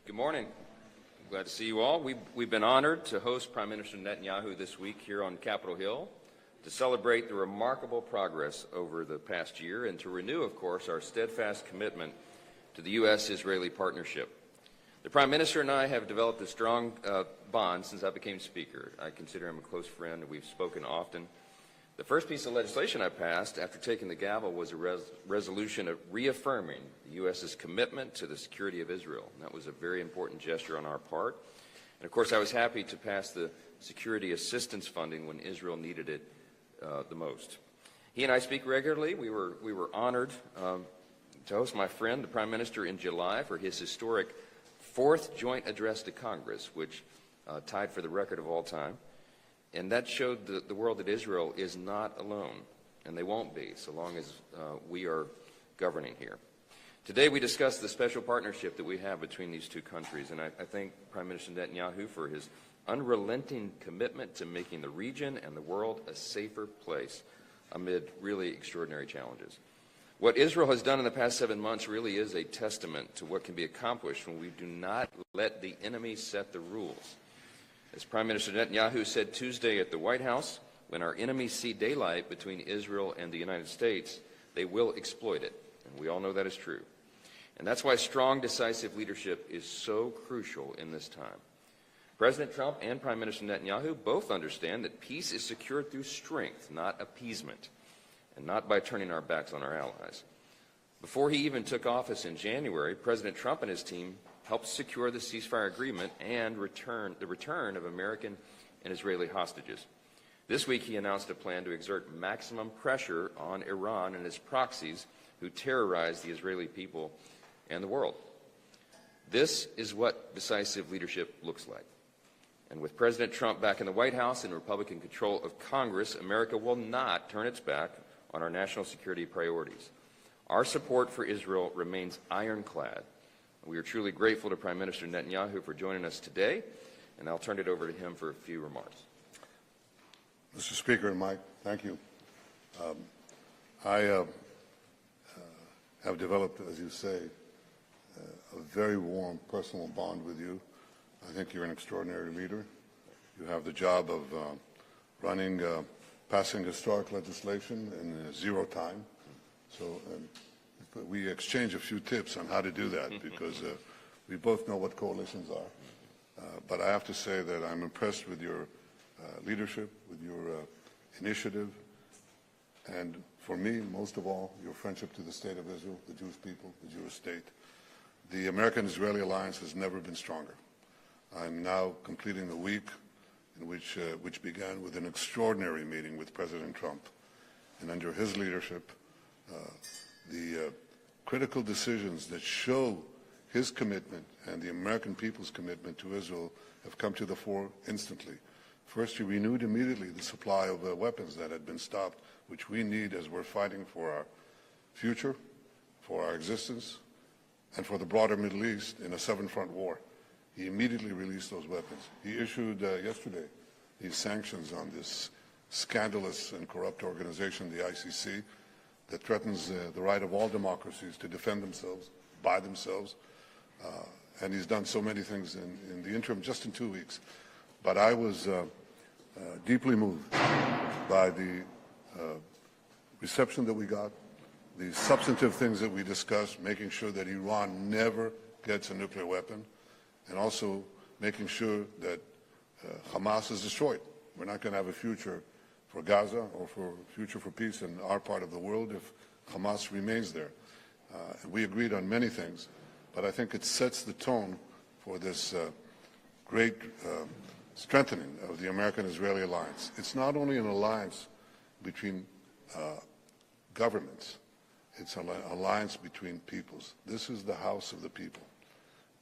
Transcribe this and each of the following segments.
Good morning. Glad to see you all. We've been honored to host Prime Minister Netanyahu this week here on Capitol Hill to celebrate the remarkable progress over the past year and to renew, of course, our steadfast commitment to the U.S.-Israeli partnership. The Prime Minister and I have developed a strong bond since I became Speaker. I consider him a close friend, and we've spoken often. The first piece of legislation I passed after taking the gavel was a resolution of reaffirming the U.S.'s commitment to the security of Israel. And that was a very important gesture on our part. And of course, I was happy to pass the security assistance funding when Israel needed it the most. He and I speak regularly. We were honored to host my friend, the Prime Minister, in July for his historic fourth joint address to Congress, which tied for the record of all time. And that showed the world that Israel is not alone, and they won't be so long as we are governing here. Today we discuss the special partnership that we have between these two countries, and I thank Prime Minister Netanyahu for his unrelenting commitment to making the region and the world a safer place amid really extraordinary challenges. What Israel has done in the past 7 months really is a testament to what can be accomplished when we do not let the enemy set the rules. As Prime Minister Netanyahu said Tuesday at the White House, when our enemies see daylight between Israel and the United States, they will exploit it. And we all know that is true. And that's why strong, decisive leadership is so crucial in this time. President Trump and Prime Minister Netanyahu both understand that peace is secured through strength, not appeasement, and not by turning our backs on our allies. Before he even took office in January, President Trump and his team helped secure the ceasefire agreement and the return of American and Israeli hostages. This week he announced a plan to exert maximum pressure on Iran and its proxies who terrorize the Israeli people and the world. This is what decisive leadership looks like. And with President Trump back in the White House and Republican control of Congress, America will not turn its back on our national security priorities. Our support for Israel remains ironclad. We are truly grateful to Prime Minister Netanyahu for joining us today, and I'll turn it over to him for a few remarks. Mr. Speaker and Mike, thank you. I have developed, as you say, a very warm personal bond with you. I think you're an extraordinary leader. You have the job of passing historic legislation in zero time. So we exchange a few tips on how to do that because we both know what coalitions are. But I have to say that I'm impressed with your leadership, with your initiative, and for me, most of all, your friendship to the State of Israel, the Jewish people, the Jewish state. The American-Israeli alliance has never been stronger. I'm now completing the week in which began with an extraordinary meeting with President Trump. And under his leadership, the critical decisions that show his commitment and the American people's commitment to Israel have come to the fore instantly. First, he renewed immediately the supply of weapons that had been stopped, which we need as we're fighting for our future, for our existence, and for the broader Middle East in a seven-front war. He immediately released those weapons. He issued yesterday these sanctions on this scandalous and corrupt organization, the ICC, that threatens the right of all democracies to defend themselves, by themselves. And he's done so many things in the interim, just in 2 weeks. But I was deeply moved by the reception that we got, the substantive things that we discussed, making sure that Iran never gets a nuclear weapon, and also making sure that Hamas is destroyed. We're not going to have a future for Gaza or for future for peace in our part of the world if Hamas remains there. And we agreed on many things, but I think it sets the tone for this great strengthening of the American-Israeli alliance. It's not only an alliance between governments, it's an alliance between peoples. This is the house of the people.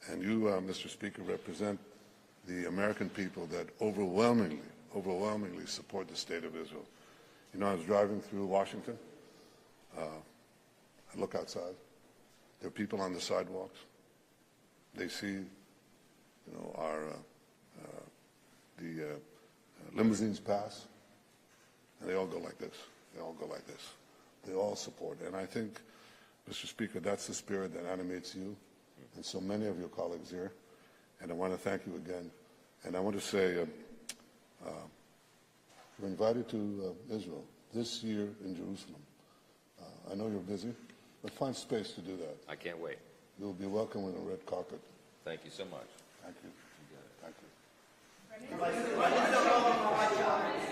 And you, Mr. Speaker, represent the American people that overwhelmingly support the State of Israel. You know, I was driving through Washington. I look outside. There are people on the sidewalks. They see, the limousines pass, and they all go like this. They all go like this. They all support. And I think, Mr. Speaker, that's the spirit that animates you and so many of your colleagues here. and I want to thank you again. And I want to say, we're invited to Israel this year in Jerusalem. I know you're busy, but find space to do that. I can't wait. You'll be welcome on a red carpet. Thank you so much. Thank you. Thank you.